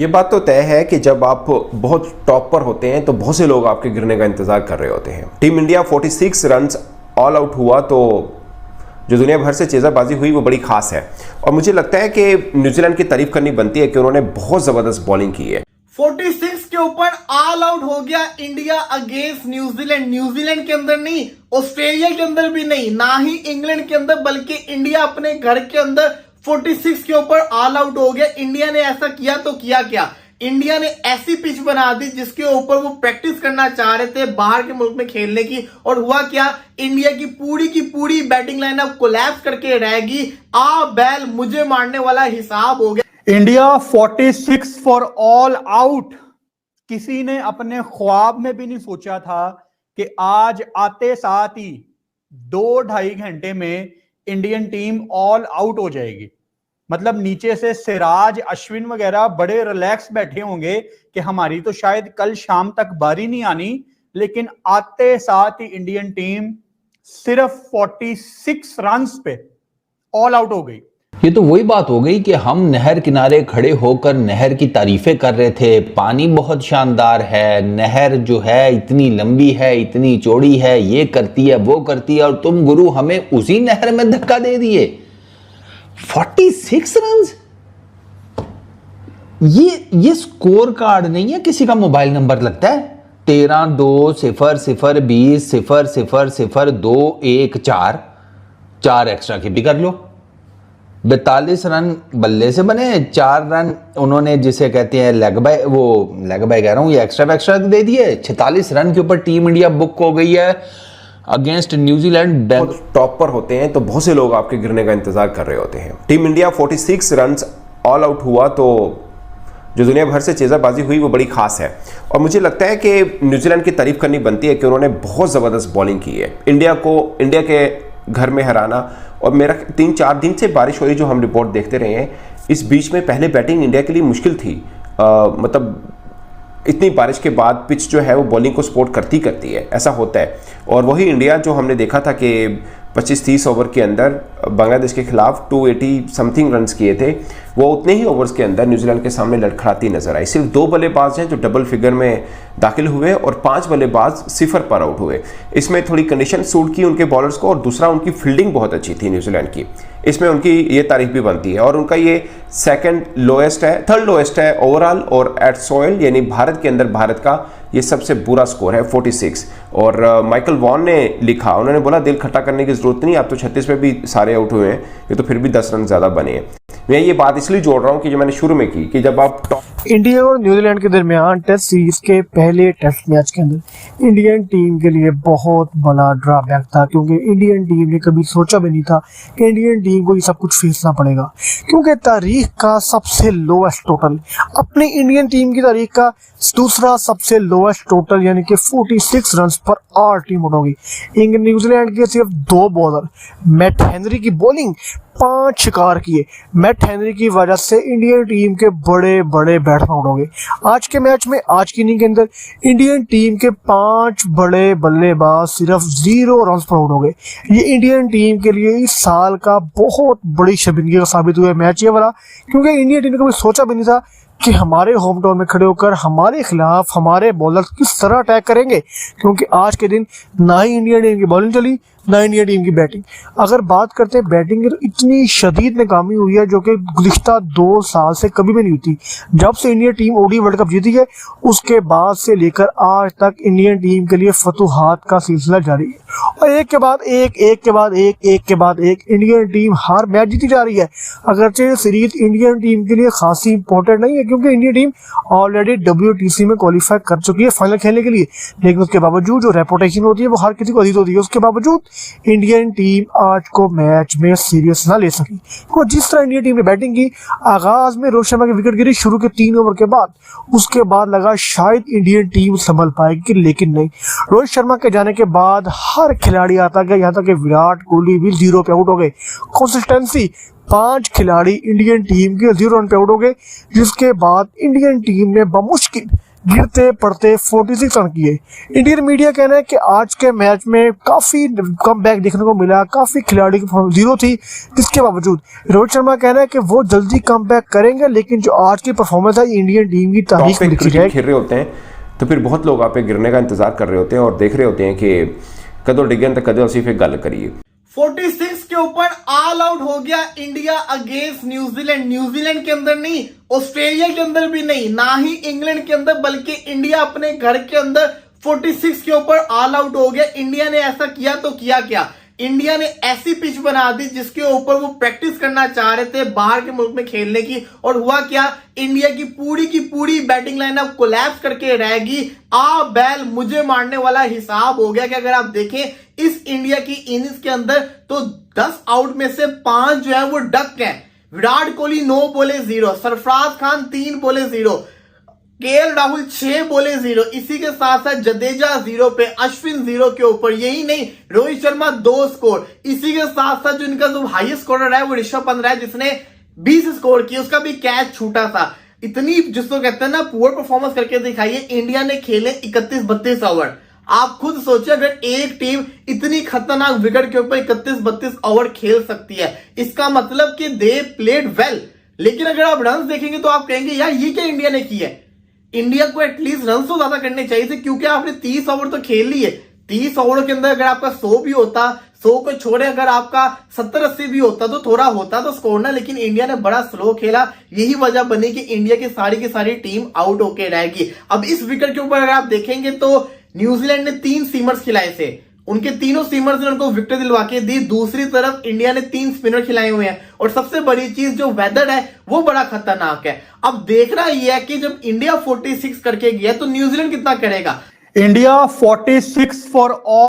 ये बात तो तय है कि जब आप बहुत टॉप पर होते हैं तो बहुत से लोग आपके गिरने का इंतजार कर रहे होते हैं। Team India 46 runs all out हुआ तो जो दुनिया भर से चेज़ाबाजी हुई वो बड़ी खास है और मुझे लगता है कि न्यूजीलैंड की तारीफ करनी बनती है कि उन्होंने बहुत जबरदस्त बॉलिंग की है। 46 के ऊपर ऑल आउट हो गया इंडिया अगेंस्ट न्यूजीलैंड। न्यूजीलैंड के अंदर नहीं, ऑस्ट्रेलिया के अंदर भी नहीं, ना ही इंग्लैंड के अंदर, बल्कि इंडिया अपने घर के अंदर 46 के ऊपर ऑल आउट हो गया। इंडिया ने ऐसा किया तो किया क्या? इंडिया ने ऐसी पिच बना दी जिसके ऊपर वो प्रैक्टिस करना चाह रहे थे बाहर के मुल्क में खेलने की, और हुआ क्या? इंडिया की पूरी बैटिंग लाइनअप कोलैप्स करके रहेगी। आ बैल मुझे मारने वाला हिसाब हो गया। India 46 for all out. किसी ने अपने ख्वाब में भी नहीं सोचा था कि आज आते साथ ही 2-2.5 घंटे में इंडियन टीम ऑल आउट हो जाएगी। मतलब नीचे से सिराज, अश्विन वगैरह बड़े रिलैक्स बैठे होंगे कि हमारी तो शायद कल शाम तक बारी नहीं आनी, लेकिन आते साथ ही इंडियन टीम सिर्फ 46 रन्स पे ऑल आउट हो गई। ये तो वही बात हो गई कि हम नहर किनारे खड़े होकर नहर की तारीफें कर रहे थे। पानी बहुत शानदार है, नहर जो है इतनी लंबी है, इतनी चौड़ी है, ये करती है वो करती है, और तुम गुरु हमें उसी नहर में धक्का दे दिए। 46 रन्स। ये स्कोर कार्ड नहीं है, किसी का मोबाइल नंबर लगता है। 13-2-0-0-20-0-0-2-1-4 4 एक्स्ट्रा की भी कर लो। 42 रन बल्ले से बने, 4 रन उन्होंने जिसे कहते हैं लेग बाय कह रहा हूं, ये एक्स्ट्रा दे दिए। 46 रन के ऊपर टीम इंडिया बुक हो गई है अगेंस्ट न्यूजीलैंड। टॉप पर होते हैं तो बहुत से लोग आपके गिरने का इंतजार कर रहे होते हैं। Team India 46 runs all out हुआ तो जो दुनिया भर से चेज़ाबाजी हुई वो बड़ी खास है और मुझे लगता है कि न्यूजीलैंड की तारीफ करनी बनती है कि उन्होंने बहुत ज़बरदस्त बॉलिंग की है। इंडिया के घर में हराना, और मेरा 3-4 दिन से बारिश हो रही जो हम रिपोर्ट देखते रहे हैं, इस बीच में पहले बैटिंग इंडिया के लिए मुश्किल थी। मतलब इतनी बारिश के बाद पिच जो है वो बॉलिंग को सपोर्ट करती है, ऐसा होता है। और वही इंडिया जो हमने देखा था कि 25-30 ओवर के अंदर बांग्लादेश के खिलाफ 280 समथिंग रन्स किए थे, वो उतने ही ओवर्स के अंदर न्यूजीलैंड के सामने लड़खड़ाती नजर आई। सिर्फ 2 बल्लेबाज हैं जो डबल फिगर में दाखिल हुए और 5 बल्लेबाज 0 पर आउट हुए। इसमें थोड़ी कंडीशन सूट की उनके बॉलर्स को, और दूसरा उनकी फील्डिंग बहुत अच्छी थी न्यूजीलैंड की, इसमें उनकी ये तारीफ भी बनती है। और उनका ये थर्ड लोएस्ट है ओवरऑल, और एट सॉइल यानी भारत के अंदर भारत का ये सबसे बुरा स्कोर है 46। और माइकल वॉन ने लिखा, उन्होंने बोला दिल खट्टा करने की जरूरत नहीं, आप तो 36 में भी सारे आउट हुए हैं, ये तो फिर भी 10 रन ज्यादा बने हैं। मैं ये बात इसलिए जोड़ रहा हूँ कि जो मैंने शुरू में की कि जब आप इंडिया और न्यूजीलैंड के दरमियान टेस्ट सीरीज के पहले टेस्ट मैच के अंदर इंडियन टीम के लिए बहुत बड़ा ड्रॉबैक था, क्योंकि इंडियन टीम ने कभी सोचा भी नहीं था कि इंडियन टीम को ये सब कुछ फेसना पड़ेगा, क्योंकि तारीख का सबसे लोएस्ट टोटल, अपनी इंडियन टीम की तारीख का दूसरा सबसे लोएस्ट टोटल यानी कि 46 रन पर ऑल टीम आउट होगी। न्यूजीलैंड के सिर्फ 2 बॉलर, मैट हेनरी की बॉलिंग 5 शिकार किए। मैट हेनरी की वजह से इंडियन टीम के बड़े बैट्समैन आउट हो गए। आज के मैच में, आज की इनिंग के अंदर इंडियन टीम के 5 बड़े बल्लेबाज सिर्फ 0 रन पर आउट हो गए। ये इंडियन टीम के लिए इस साल का बहुत बड़ी शर्मिंदगी का साबित हुआ मैच ये वाला, क्योंकि इंडियन टीम ने कभी सोचा भी नहीं था कि हमारे होम टाउन में खड़े होकर हमारे खिलाफ हमारे बॉलर किस तरह अटैक करेंगे, क्योंकि आज के दिन ना ही इंडियन टीम की बॉलिंग चली ना इंडियन टीम की बैटिंग। अगर बात करते हैं बैटिंग की, तो इतनी शदीद नाकामी हुई है जो कि गुज़िश्ता 2 साल से कभी भी नहीं हुई थी। जब से Indian team ODI world cup जीती है उसके बाद से लेकर आज तक इंडियन टीम के लिए फतूहात का सिलसिला जारी है, और एक के बाद एक इंडियन टीम हर मैच जीती जा रही है। अगरचे सीरीज इंडियन टीम के लिए खासी इंपॉर्टेंट नहीं है, क्योंकि इंडियन टीम ऑलरेडी WTC में क्वालिफाई कर चुकी है फाइनल खेलने के लिए, लेकिन उसके बावजूद जो रेपुटेशन होती है वो हर किसी को अजीज होती है, उसके बावजूद इंडियन टीम आज को मैच में सीरियस ना ले सकी। तो जिस तरह इंडियन टीम ने बैटिंग की, आगाज में रोहित शर्मा की विकेट गिरी शुरू के 3 ओवर के बाद, उसके बाद लगा शायद इंडियन टीम संभल पाएगी, लेकिन नहीं। रोहित शर्मा के जाने के बाद हर खिलाड़ी आता गया, यहाँ तक कि विराट कोहली भी 0 पे आउट हो गए। कंसिस्टेंसी 5 खिलाड़ी इंडियन टीम के 0 रन पे आउट हो गए, जिसके बाद इंडियन टीम ने बमुश्किल गिरते पड़ते 46 रन किए। इंडियन मीडिया कहना है कि आज के मैच में काफ़ी कमबैक देखने को मिला, काफ़ी खिलाड़ी की परफॉर्मेंस जीरो थी, जिसके बावजूद रोहित शर्मा कहना है कि वो जल्दी कमबैक करेंगे, लेकिन जो आज की परफॉर्मेंस है इंडियन टीम की तारीख में लिखी जाएगी। खेल रहे होते हैं तो फिर बहुत लोग आप पे गिरने का इंतजार कर रहे होते हैं और देख रहे होते हैं कि कदों डिगन तो कदों उसी पे गल करिए। 46 के ऊपर ऑल आउट हो गया इंडिया अगेंस्ट न्यूजीलैंड। न्यूजीलैंड के अंदर नहीं, ऑस्ट्रेलिया के अंदर भी नहीं, ना ही इंग्लैंड के अंदर, बल्कि इंडिया अपने घर के अंदर 46 के ऊपर ऑल आउट हो गया। इंडिया ने ऐसा किया तो किया क्या? इंडिया ने ऐसी पिच बना दी जिसके ऊपर वो प्रैक्टिस करना चाह रहे थे बाहर के मुल्क में खेलने की, और हुआ क्या? इंडिया की पूरी बैटिंग लाइनअप कोलैप्स करके रहेगी। आ बैल मुझे मारने वाला हिसाब हो गया कि अगर आप देखें इस इंडिया की इनिंग्स के अंदर तो 10 आउट में से 5 जो है वो डक है। विराट कोहली 9 बोले 0, सरफराज खान 3 बोले 0, केएल राहुल 6 बोले 0, इसी के साथ साथ जडेजा 0 पे, अश्विन 0 के ऊपर। यही नहीं, रोहित शर्मा 2 स्कोर, इसी के साथ साथ जो इनका जो हाईएस्ट स्कोरर है वो ऋषभ पंत है जिसने 20 स्कोर किए, उसका भी कैच छूटा था। इतनी जिसको कहते हैं ना पुअर परफॉर्मेंस करके दिखाइए। इंडिया ने खेले 31-32 ओवर। आप खुद सोचिए अगर एक टीम इतनी खतरनाक विकेट के ऊपर 31-32 ओवर खेल सकती है, इसका मतलब कि दे प्लेड वेल। लेकिन अगर आप रन देखेंगे तो आप कहेंगे यार ये क्या इंडिया ने किया है। इंडिया को एटलीस्ट रन तो ज्यादा करने चाहिए थे, क्योंकि आपने 30 ओवर तो खेल लिए। 30 ओवर के अंदर अगर आपका 100 भी होता, 100 को छोड़े अगर आपका 70-80 भी होता तो थोड़ा होता तो स्कोर ना, लेकिन इंडिया ने बड़ा स्लो खेला। यही वजह बनी कि इंडिया की सारी टीम आउट होके रहेगी। अब इस विकेट के ऊपर अगर आप देखेंगे तो न्यूजीलैंड ने 3 सीमर्स खिलाए थे, उनके तीनों सीमर्स ने उनको विकेट दिलवा के दी। दूसरी तरफ इंडिया ने 3 स्पिनर खिलाए हुए हैं, और सबसे बड़ी चीज जो वेदर है वो बड़ा खतरनाक है। अब देखना यह है कि जब इंडिया 46 करके गया तो न्यूजीलैंड कितना करेगा। India 46 for all